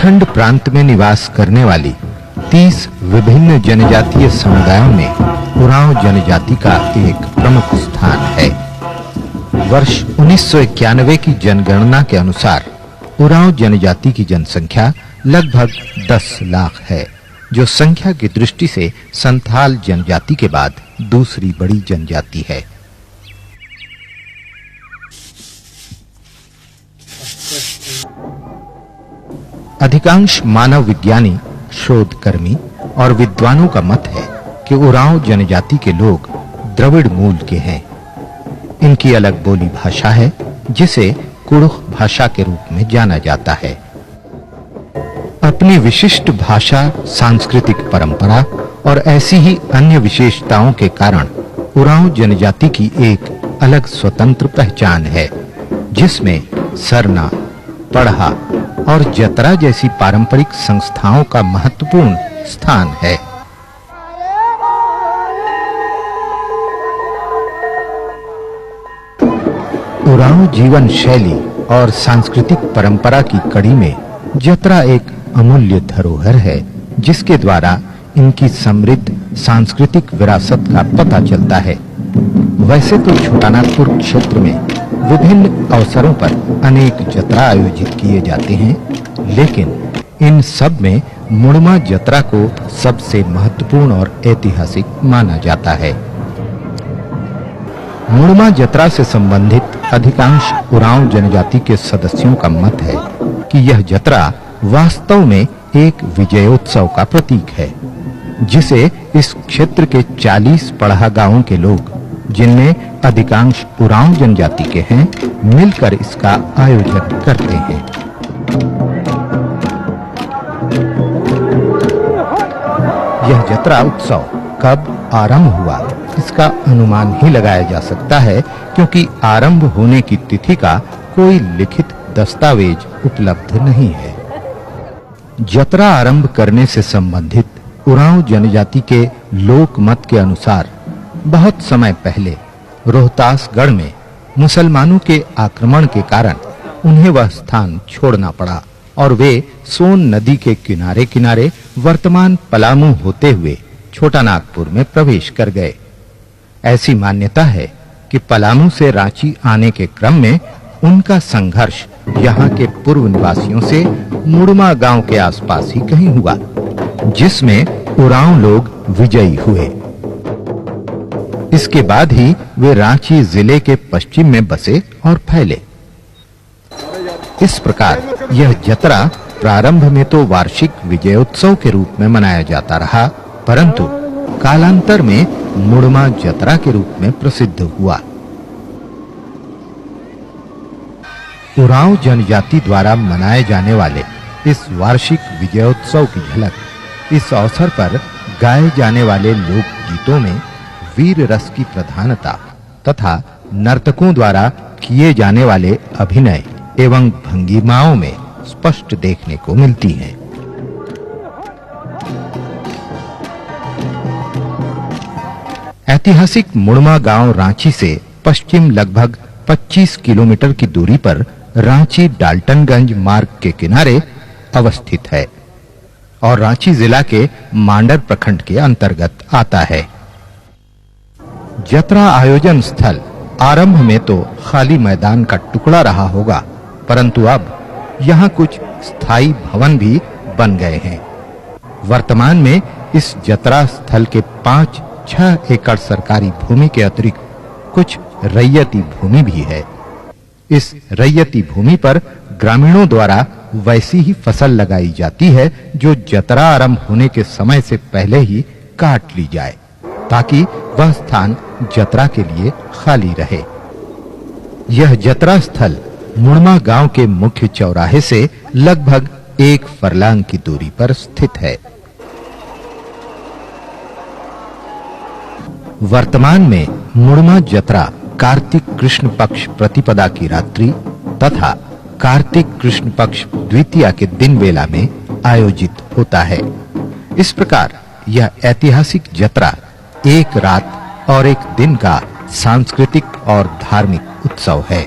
झारखंड प्रांत में निवास करने वाली 30 विभिन्न जनजातीय समुदायों में उरांव जनजाति का एक प्रमुख स्थान है। वर्ष 1991 की जनगणना के अनुसार उरांव जनजाति की जनसंख्या लगभग 10 लाख है, जो संख्या की दृष्टि से संथाल जनजाति के बाद दूसरी बड़ी जनजाति है। अधिकांश मानव विज्ञानी, शोधकर्मी और विद्वानों का मत है कि उरांव जनजाति के लोग द्रविड़ मूल के हैं। इनकी अलग बोली भाषा है, जिसे कुड़ुख भाषा के रूप में जाना जाता है। अपनी विशिष्ट भाषा, सांस्कृतिक परंपरा और ऐसी ही अन्य विशेषताओं के कारण उरांव जनजाति की एक अलग स्वतंत्र पहचान है, जिसमें सरना, पढ़ा और जतरा जैसी पारंपरिक संस्थाओं का महत्वपूर्ण स्थान है। उरांव जीवन शैली और सांस्कृतिक परंपरा की कड़ी में जतरा एक अमूल्य धरोहर है, जिसके द्वारा इनकी समृद्ध सांस्कृतिक विरासत का पता चलता है। वैसे तो छोटानागपुर क्षेत्र में विभिन्न अवसरों पर अनेक जतरा आयोजित किए जाते हैं, लेकिन इन सब में मुड़मा जतरा को सबसे महत्वपूर्ण और ऐतिहासिक माना जाता है। मुड़मा जतरा से संबंधित अधिकांश उरांव जनजाति के सदस्यों का मत है कि यह जतरा वास्तव में एक विजयोत्सव का प्रतीक है, जिसे इस क्षेत्र के 40 पढ़ा गांवों के लोग, जिनमें अधिकांश उरांव जनजाति के हैं, मिलकर इसका आयोजन करते हैं। यह जतरा उत्सव कब आरंभ हुआ, इसका अनुमान ही लगाया जा सकता है, क्योंकि आरंभ होने की तिथि का कोई लिखित दस्तावेज उपलब्ध नहीं है। जतरा आरंभ करने से संबंधित उरांव जनजाति के लोक मत के अनुसार बहुत समय पहले रोहतासगढ़ में मुसलमानों के आक्रमण के कारण उन्हें वह स्थान छोड़ना पड़ा और वे सोन नदी के किनारे-किनारे वर्तमान पलामू होते हुए छोटानागपुर में प्रवेश कर गए। ऐसी मान्यता है कि पलामू से रांची आने के क्रम में उनका संघर्ष यहाँ के पूर्व निवासियों से मुड़मा गांव के आसपास ही कहीं हुआ, जिसमें उरांव लोग विजयी हुए। इसके बाद ही वे रांची जिले के पश्चिम में बसे और फैले। इस प्रकार यह जतरा प्रारंभ में तो वार्षिक विजयोत्सव के रूप में मनाया जाता रहा, परंतु कालांतर में मुड़मा जतरा के रूप में प्रसिद्ध हुआ। उरांव जनजाति द्वारा मनाए जाने वाले इस वार्षिक विजयोत्सव की झलक इस अवसर पर गाए जाने वाले लोक गीतों में वीर रस की प्रधानता तथा नर्तकों द्वारा किए जाने वाले अभिनय एवं भंगिमाओं में स्पष्ट देखने को मिलती हैं। ऐतिहासिक मुड़मा गांव रांची से पश्चिम लगभग 25 किलोमीटर की दूरी पर रांची डाल्टनगंज मार्ग के किनारे अवस्थित है और रांची जिला के मांडर प्रखंड के अंतर्गत आता है। जतरा आयोजन स्थल आरंभ में तो खाली मैदान का टुकड़ा रहा होगा, परंतु अब यहाँ कुछ स्थायी भवन भी बन गए हैं। वर्तमान में इस जतरा स्थल के 5-6 एकड़ सरकारी भूमि के अतिरिक्त कुछ रैयती भूमि भी है। इस रैयती भूमि पर ग्रामीणों द्वारा वैसी ही फसल लगाई जाती है जो जतरा आरंभ होने के समय से पहले ही काट ली जाए, ताकि वह स्थान जतरा के लिए खाली रहे। यह जतरा स्थल मुड़मा गांव के मुख्य चौराहे से लगभग 1 फरलांग की दूरी पर स्थित है। वर्तमान में मुड़मा जतरा कार्तिक कृष्ण पक्ष प्रतिपदा की रात्रि तथा कार्तिक कृष्ण पक्ष द्वितीया के दिन वेला में आयोजित होता है। इस प्रकार यह ऐतिहासिक जतरा एक रात और एक दिन का सांस्कृतिक और धार्मिक उत्सव है।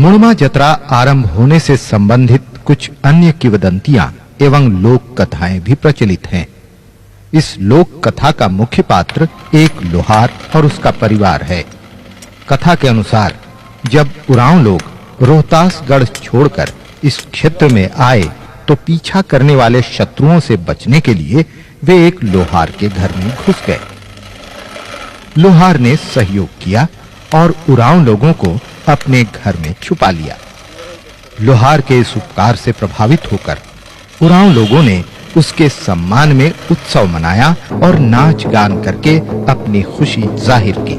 मुड़मा जतरा आरंभ होने से संबंधित कुछ अन्य किंवदंतियां एवं लोक कथाएं भी प्रचलित हैं। इस लोक कथा का मुख्य पात्र एक लोहार और उसका परिवार है। कथा के अनुसार जब उरांव लोग रोहतासगढ़ छोड़कर इस क्षेत्र में आए तो पीछा करने वाले शत्रुओं से बचने के लिए वे एक लोहार के घर में घुस गए। लोहार ने सहयोग किया और उरांव लोगों को अपने घर में छुपा लिया। लोहार के इस उपकार से प्रभावित होकर उरांव लोगों ने उसके सम्मान में उत्सव मनाया और नाच गान करके अपनी खुशी जाहिर की।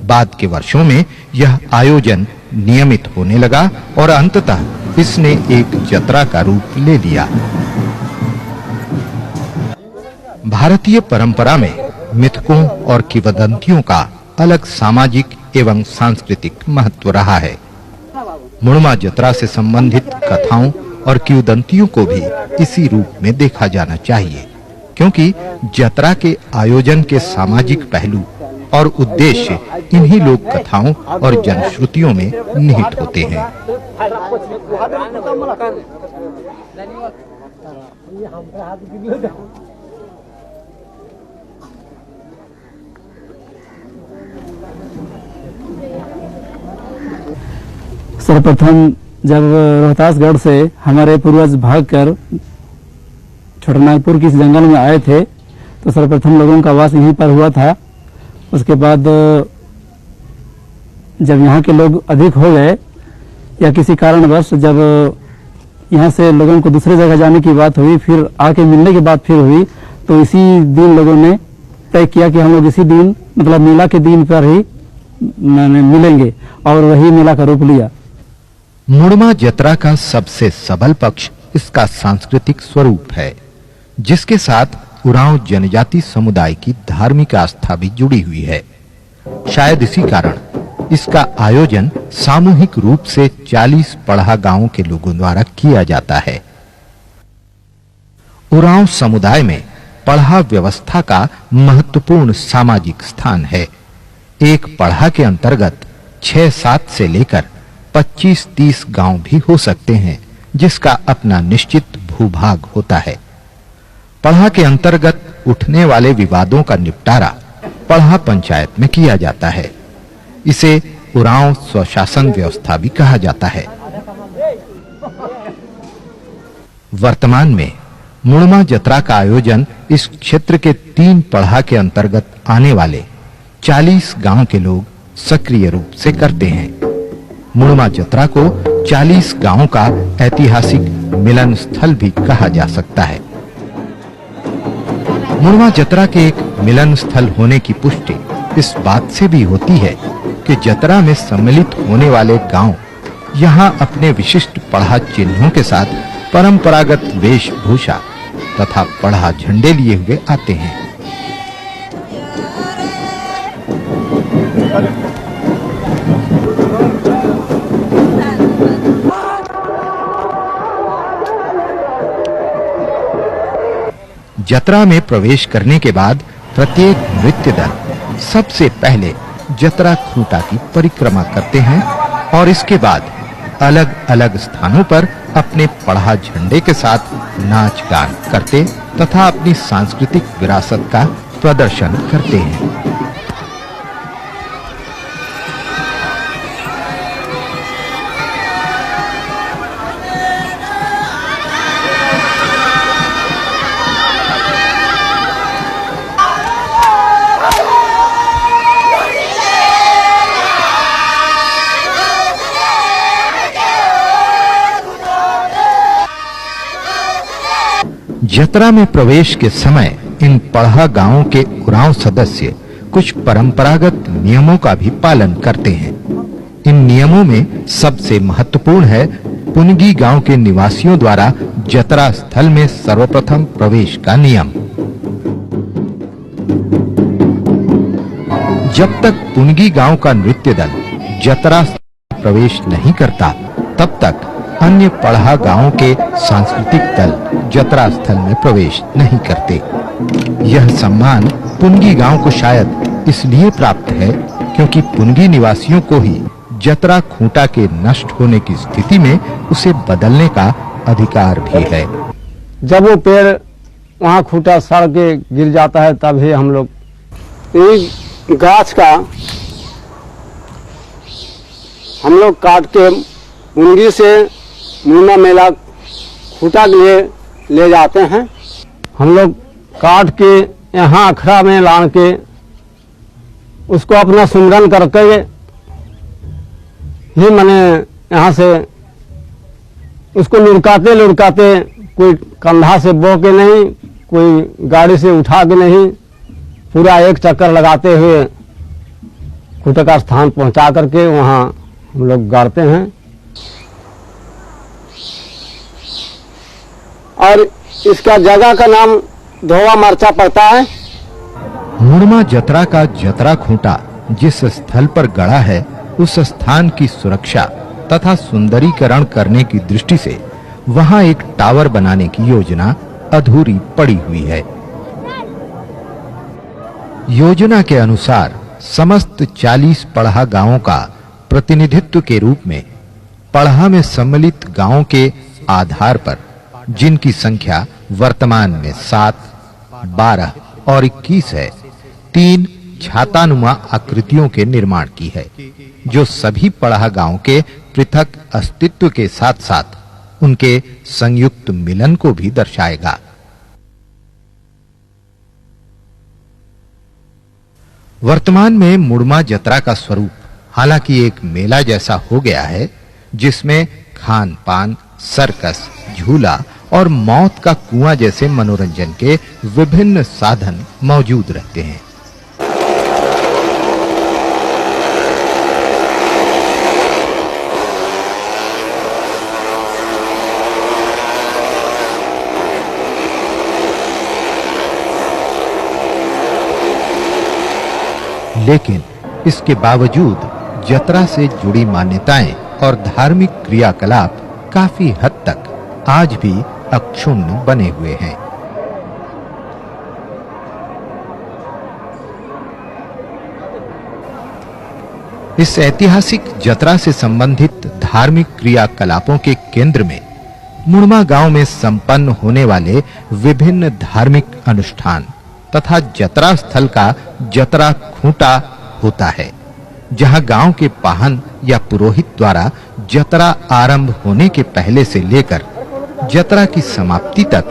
बाद के वर्षों में यह आयोजन नियमित होने लगा और अंततः इसने एक जतरा का रूप ले लिया। भारतीय परंपरा में मिथकों और किंवदंतियों का अलग सामाजिक एवं सांस्कृतिक महत्व रहा है। मुड़मा जतरा से संबंधित कथाओं और किंवदंतियों को भी इसी रूप में देखा जाना चाहिए, क्योंकि जतरा के आयोजन के सामाजिक पहलू और उद्देश्य इन्हीं लोक कथाओं और जनश्रुतियों में निहित होते हैं। सर्वप्रथम जब रोहतासगढ़ से हमारे पूर्वज भागकर छोटानागपुर की इस जंगल में आए थे तो सर्वप्रथम लोगों का वास यहीं पर हुआ था। उसके बाद जब यहाँ के लोग अधिक हो गए या किसी कारणवश जब यहाँ से लोगों को दूसरे जगह जाने की बात हुई, फिर आके मिलने की बात फिर हुई, तो इसी दिन लोगों ने तय किया कि हम लोग इसी दिन मतलब मेला के दिन पर ही मिलेंगे और वही मेला का रूप लिया। मुड़मा जतरा का सबसे सबल पक्ष इसका सांस्कृतिक स्वरूप है, जिसके साथ उरांव जनजाति समुदाय की धार्मिक आस्था भी जुड़ी हुई है। शायद इसी कारण इसका आयोजन सामूहिक रूप से 40 पढ़ा गांवों के लोगों द्वारा किया जाता है। उरांव समुदाय में पढ़ा व्यवस्था का महत्वपूर्ण सामाजिक स्थान है। एक पढ़ा के अंतर्गत 6-7 से लेकर 25-30 गांव भी हो सकते हैं, जिसका अपना निश्चित भूभाग होता है। पढ़ा के अंतर्गत उठने वाले विवादों का निपटारा पढ़ा पंचायत में किया जाता है। इसे उरांव स्वशासन व्यवस्था भी कहा जाता है। वर्तमान में मुड़मा जतरा का आयोजन इस क्षेत्र के 3 पढ़ा के अंतर्गत आने वाले 40 गांव के लोग सक्रिय रूप से करते हैं। मुड़मा जतरा को 40 गांवों का ऐतिहासिक मिलन स्थल भी कहा जा सकता है। मुड़मा जतरा के एक मिलन स्थल होने की पुष्टि इस बात से भी होती है कि जतरा में सम्मिलित होने वाले गांव यहां अपने विशिष्ट पढ़ा चिन्हों के साथ परंपरागत वेशभूषा तथा पढ़ा झंडे लिए हुए आते हैं। जतरा में प्रवेश करने के बाद प्रत्येक नृत्य दल सबसे पहले जतरा खूंटा की परिक्रमा करते हैं और इसके बाद अलग-अलग स्थानों पर अपने पढ़ा झंडे के साथ नाच गान करते तथा अपनी सांस्कृतिक विरासत का प्रदर्शन करते हैं। जतरा में प्रवेश के समय इन पढ़ा गांवों के उरांव सदस्य कुछ परंपरागत नियमों का भी पालन करते हैं। इन नियमों में सबसे महत्वपूर्ण है पुनगी गांव के निवासियों द्वारा जतरा स्थल में सर्वप्रथम प्रवेश का नियम। जब तक पुनगी गांव का नृत्य दल जतरा स्थल में प्रवेश नहीं करता, तब तक अन्य पढ़ा गांवों के सांस्कृतिक दल जतरा स्थल में प्रवेश नहीं करते। यह सम्मान पुनगी गांव को शायद इसलिए प्राप्त है क्योंकि पुनगी निवासियों को ही जतरा खूंटा के नष्ट होने की स्थिति में उसे बदलने का अधिकार भी है। जब वो पेड़ वहाँ खूंटा सड़ के गिर जाता है तब ही हम लोग इस गाछ का हम लोग काट के पुनगी से मुन्ना मेला खूंटा के लिए ले जाते हैं। हम लोग काट के यहाँ अखड़ा में लान के उसको अपना सुमरन करके ही मैंने यहाँ से उसको लुढ़काते कोई कंधा से बो के नहीं, कोई गाड़ी से उठा के नहीं, पूरा एक चक्कर लगाते हुए खूंटे का स्थान पहुंचा करके वहाँ हम लोग गाड़ते हैं। और इसका जगह का नाम धोवा मरचा पड़ता है। मुड़मा जतरा का जतरा खूंटा जिस स्थल पर गड़ा है उस स्थान की सुरक्षा तथा सुंदरीकरण करने की दृष्टि से वहां एक टावर बनाने की योजना अधूरी पड़ी हुई है। योजना के अनुसार समस्त 40 पढ़ा गांवों का प्रतिनिधित्व के रूप में पढ़ा में सम्मिलित गांवों के आधार पर, जिनकी संख्या वर्तमान में 7, 12 और 21 है, 3 छातानुमा आकृतियों के निर्माण की है, जो सभी पढ़ा गांव के पृथक अस्तित्व के साथ-साथ उनके संयुक्त मिलन को भी दर्शाएगा। वर्तमान में मुड़मा जतरा का स्वरूप हालांकि एक मेला जैसा हो गया है, जिसमें खान-पान, सर्कस, झूला और मौत का कुआं जैसे मनोरंजन के विभिन्न साधन मौजूद रहते हैं। लेकिन इसके बावजूद जतरा से जुड़ी मान्यताएं और धार्मिक क्रियाकलाप काफी हद तक आज भी अक्षुण्ण बने हुए हैं। इस ऐतिहासिक जतरा से संबंधित धार्मिक क्रियाकलापों के केंद्र में मुड़मा गांव में संपन्न होने वाले विभिन्न धार्मिक अनुष्ठान तथा जतरा स्थल का जतरा खूंटा होता है, जहां गांव के पाहन या पुरोहित द्वारा जतरा आरंभ होने के पहले से लेकर जतरा की समाप्ति तक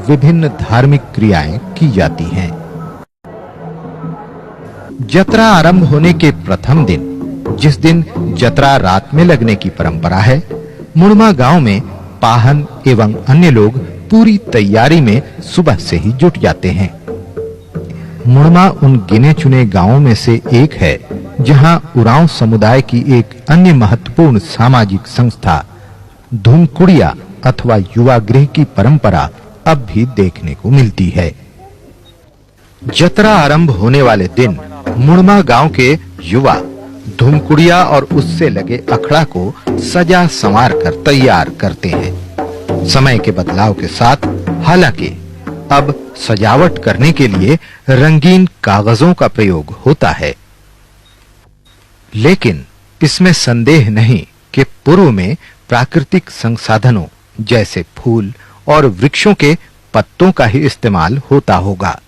विभिन्न धार्मिक क्रियाएं की जाती हैं। जतरा आरंभ होने के प्रथम दिन, जिस दिन जतरा रात में लगने की परंपरा है, मुड़मा गांव में पाहन एवं अन्य लोग पूरी तैयारी में सुबह से ही जुट जाते हैं। मुड़मा उन गिने चुने गांवों में से एक है जहां उरांव समुदाय की एक अन्य महत्वपूर्ण सामाजिक संस्था धूमकुड़िया अथवा युवा गृह की परंपरा अब भी देखने को मिलती है। जतरा आरंभ होने वाले दिन मुड़मा गांव के युवा धूमकुड़िया और उससे लगे अखड़ा को सजा संवार कर तैयार करते हैं। समय के बदलाव के साथ हालांकि अब सजावट करने के लिए रंगीन कागजों का प्रयोग होता है, लेकिन इसमें संदेह नहीं कि पूर्व में प्राकृतिक संसाधनों जैसे फूल और वृक्षों के पत्तों का ही इस्तेमाल होता होगा।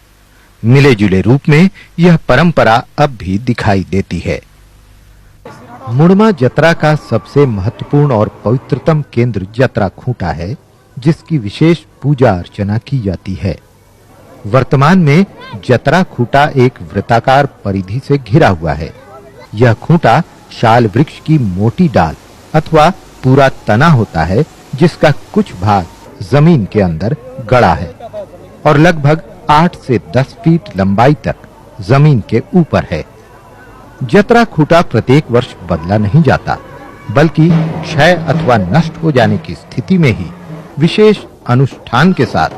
मिले-जुले रूप में यह परंपरा अब भी दिखाई देती है। मुड़मा जतरा का सबसे महत्वपूर्ण और पवित्रतम केंद्र जतरा खूंटा है, जिसकी विशेष पूजा अर्चना की जाती है। वर्तमान में जतरा खूंटा एक वृत्ताकार परिधि से घिरा हुआ है। यह खूंटा शाल वृक्ष की मोटी डाल अथवा पूरा तना होता है, जिसका कुछ भाग जमीन के अंदर गड़ा है और लगभग 8 से 10 फीट लंबाई तक जमीन के ऊपर है। जतरा खूंटा प्रत्येक वर्ष बदला नहीं जाता, बल्कि क्षय अथवा नष्ट हो जाने की स्थिति में ही विशेष अनुष्ठान के साथ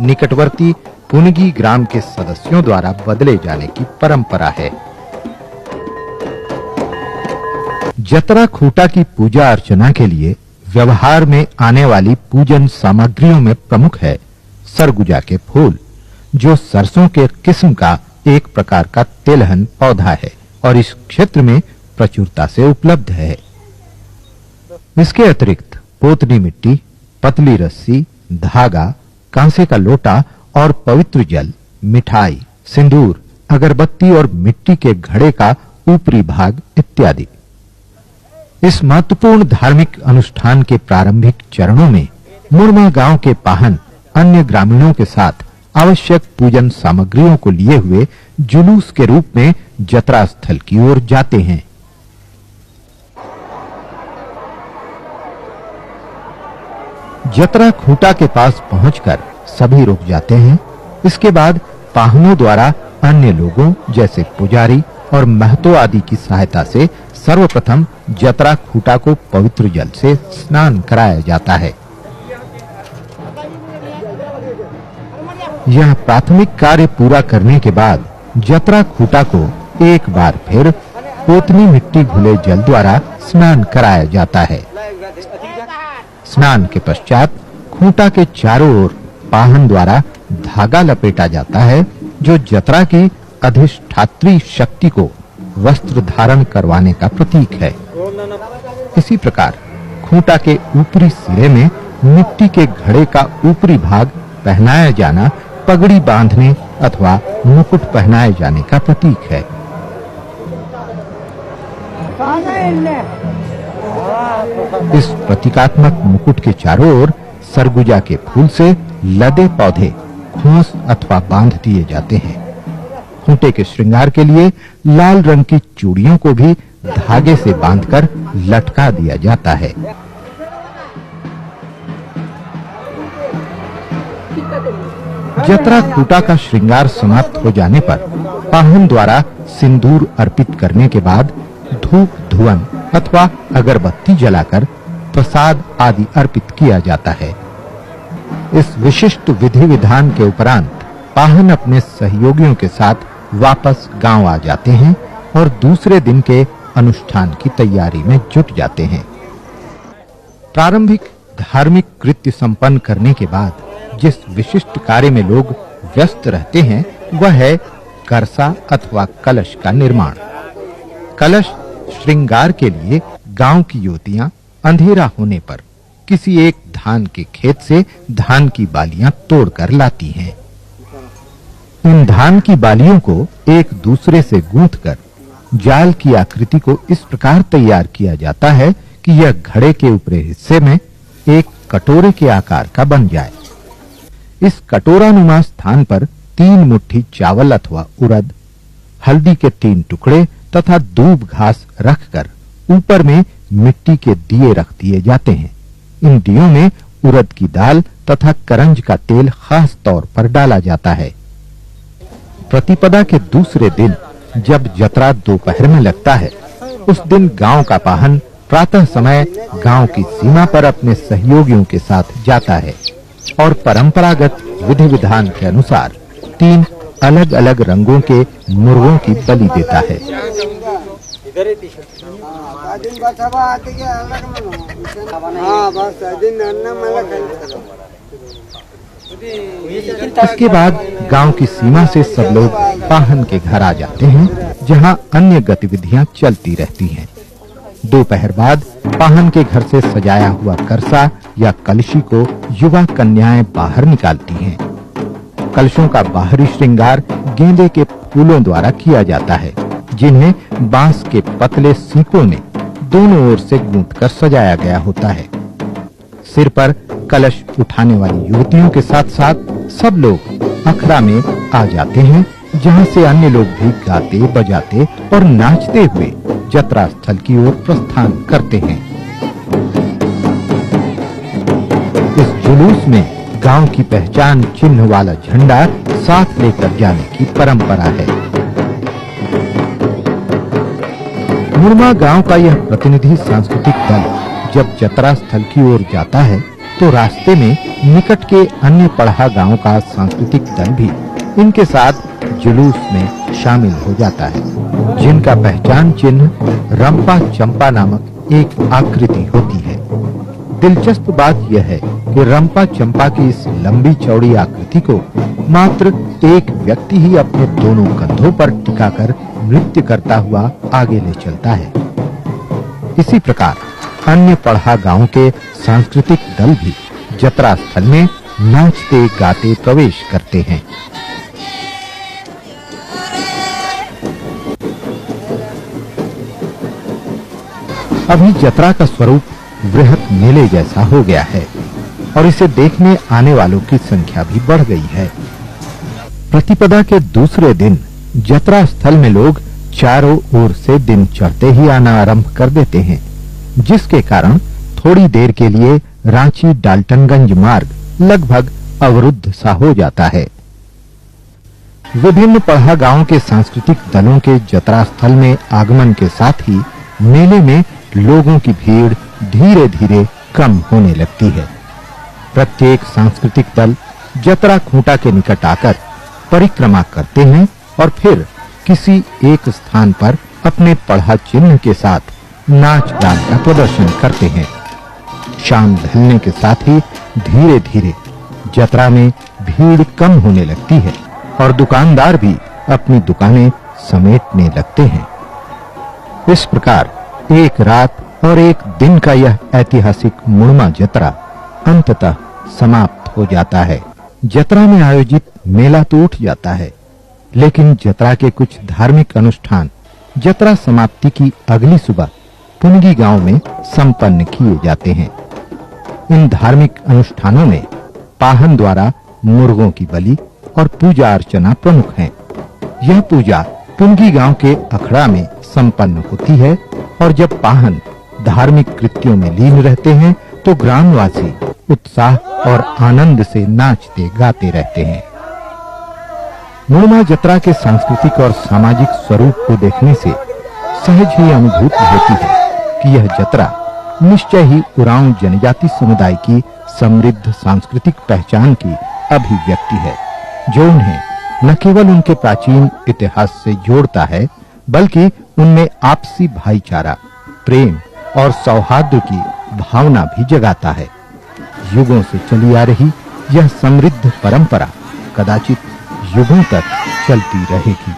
निकटवर्ती पुनगी ग्राम के सदस्यों द्वारा बदले जाने की परंपरा है। जतरा खूंटा की पूजा अर्चना के लिए व्यवहार में आने वाली पूजन सामग्रियों में प्रमुख है सरगुजा के फूल, जो सरसों के किस्म का एक प्रकार का तेलहन पौधा है और इस क्षेत्र में प्रचुरता से उपलब्ध है। इसके अतिरिक्त पोतनी मिट्टी, पतली रस्सी, धागा, कांसे का लोटा और पवित्र जल, मिठाई, सिंदूर, अगरबत्ती और मिट्टी के घड़े का ऊपरी भाग इत्यादि। इस महत्वपूर्ण धार्मिक अनुष्ठान के प्रारंभिक चरणों में मुरमा गांव के पाहन अन्य ग्रामीणों के साथ आवश्यक पूजन सामग्रियों को लिए हुए जुलूस के रूप में जतरा स्थल की ओर जाते हैं। जतरा खूंटा के पास पहुंचकर सभी रुक जाते हैं। इसके बाद पाहनों द्वारा अन्य लोगों जैसे पुजारी और महतो आदि की सहायता से सर्वप्रथम जतरा खूंटा को पवित्र जल से स्नान कराया जाता है। यह प्राथमिक कार्य पूरा करने के बाद जतरा खूंटा को एक बार फिर पोतनी मिट्टी घुले जल द्वारा स्नान कराया जाता है। स्नान के पश्चात खूंटा के चारों ओर पाहन द्वारा धागा लपेटा जाता है, जो जतरा की अधिष्ठात्री शक्ति को वस्त्र धारण करवाने का प्रतीक है। इसी प्रकार खूंटा के ऊपरी सिरे में मिट्टी के घड़े का ऊपरी भाग पहनाया जाना पगड़ी बांधने अथवा मुकुट पहनाए जाने का प्रतीक है। इस प्रतीकात्मक मुकुट के चारों ओर सरगुजा के फूल से लदे पौधे खोस अथवा बांध दिए जाते हैं। खूंटे के श्रृंगार के लिए लाल रंग की चूड़ियों को भी धागे से बांधकर लटका दिया जाता है। जतरा खूंटा का श्रृंगार समाप्त हो जाने पर पाहन द्वारा सिंदूर अर्पित करने के बाद धूप धुवन अथवा अगरबत्ती जलाकर प्रसाद आदि अर्पित किया जाता है। इस विशिष्ट विधि विधान के उपरांत पाहन अपने सहयोगियों के साथ वापस गांव आ जाते हैं और दूसरे दिन के अनुष्ठान की तैयारी में जुट जाते हैं। प्रारंभिक धार्मिक कृत्य संपन्न करने के बाद जिस विशिष्ट कार्य में लोग व्यस्त रहते हैं वह है करसा अथवा कलश का निर्माण। कलश श्रृंगार के लिए गांव की युवतियां अंधेरा होने पर किसी एक धान के खेत से धान की बालियां तोड़कर लाती हैं। इन धान की बालियों को एक दूसरे से गूंथकर जाल की आकृति को इस प्रकार तैयार किया जाता है कि यह घड़े के ऊपरी हिस्से में एक कटोरे के आकार का बन जाए। इस कटोरानुमा स्थान पर 3 मुट्ठी चावल अथवा उड़द, हल्दी के 3 टुकड़े तथा दूब घास रखकर ऊपर में मिट्टी के दिए रख दिए जाते हैं। इन दियों में उड़द की दाल तथा करंज का तेल खास तौर पर डाला जाता है। प्रतिपदा के दूसरे दिन जब जतरा दोपहर में लगता है, उस दिन गांव का पाहन प्रातः समय गांव की सीमा पर अपने सहयोगियों के साथ जाता है और परंपरागत विधि विधान के अनुसार 3 अलग-अलग रंगों के मुर्गों की बलि देता है। इसके बाद गांव की सीमा से सब लोग पाहन के घर आ जाते हैं, जहां अन्य गतिविधियां चलती रहती हैं। दोपहर बाद पाहन के घर से सजाया हुआ करसा या कलशी को युवा कन्याएं बाहर निकालती हैं। कलशों का बाहरी श्रृंगार गेंदे के फूलों द्वारा किया जाता है, जिन्हें बांस के पतले सीकों में दोनों ओर से गूंथकर सजाया गया होता है। सिर पर कलश उठाने वाली युवतियों के साथ-साथ सब लोग अखड़ा में आ जाते हैं, जहां से अन्य लोग भी गाते, बजाते और नाचते हुए जतरा स्थल की ओर प्रस्थान करते हैं। इस जुलूस में गांव की पहचान चिन्ह वाला झंडा साथ लेकर जाने की परंपरा है। मुरमा गांव का यह प्रतिनिधि सांस्कृतिक दल जब जतरा स्थल की ओर जाता है तो रास्ते में निकट के अन्य पढ़ा गांव का सांस्कृतिक दल भी इनके साथ जुलूस में शामिल हो जाता है, जिनका पहचान चिन्ह रंपा चंपा नामक एक आकृति होती है। दिलचस्प बात यह है कि रंपा चंपा की इस लंबी चौड़ी आकृति को मात्र एक व्यक्ति ही अपने दोनों कंधों पर टिकाकर नृत्य करता हुआ आगे ले चलता है। इसी प्रकार अन्य पढ़ा गांव के सांस्कृतिक दल भी जतरा स्थल में नाचते गाते प्रवेश करते हैं। अभी जतरा का स्वरूप वृहत मेले जैसा हो गया है और इसे देखने आने वालों की संख्या भी बढ़ गई है। प्रतिपदा के दूसरे दिन जतरा स्थल में लोग चारों ओर से दिन चढ़ते ही आना आरंभ कर देते हैं, जिसके कारण थोड़ी देर के लिए रांची डाल्टनगंज मार्ग लगभग अवरुद्ध सा हो जाता है। विभिन्न पढ़ा गांव के सांस्कृतिक दलों के जतरा स्थल में आगमन के साथ ही मेले में लोगों की भीड़ धीरे-धीरे कम होने लगती है। प्रत्येक सांस्कृतिक दल जतरा खूंटा के निकट आकर परिक्रमा करते हैं और फिर किसी एक स्थान पर अपने पढ़ा चिन्ह के साथ नाच गान का प्रदर्शन करते हैं। शाम ढलने के साथ ही धीरे-धीरे जतरा में भीड़ कम होने लगती है और दुकानदार भी अपनी दुकानें समेटने लगते हैं। इस प्रकार एक रात और एक दिन का यह ऐतिहासिक मुड़मा जतरा अंततः समाप्त हो जाता है। जतरा में आयोजित मेला तो उठ जाता है, लेकिन जतरा के कुछ धार्मिक अनुष्ठान जतरा समाप्ति की अगली सुबह पुनगी गांव में संपन्न किए जाते हैं। इन धार्मिक अनुष्ठानों में पाहन द्वारा मुर्गों की बलि और पूजा अर्चना प्रमुख हैं। यह पूजा पुनगी गांव के अखड़ा में संपन्न होती है और जब पाहन धार्मिक कृत्यों में लीन रहते हैं तो ग्रामवासी उत्साह और आनंद से नाचते गाते रहते हैं। मुड़मा जतरा के सांस्कृतिक और सामाजिक स्वरूप को देखने से सहज ही अनुभूति होती है कि यह जतरा निश्चय ही उरांव जनजाति समुदाय की समृद्ध सांस्कृतिक पहचान की अभिव्यक्ति है, जो उन्हें न केवल उनके प्राचीन इतिहास से जोड़ता है, बल्कि उनमें आपसी भाईचारा, प्रेम और सौहार्द की भावना भी जगाता है। युगों से चली आ रही यह समृद्ध परंपरा कदाचित युगों तक चलती रहेगी।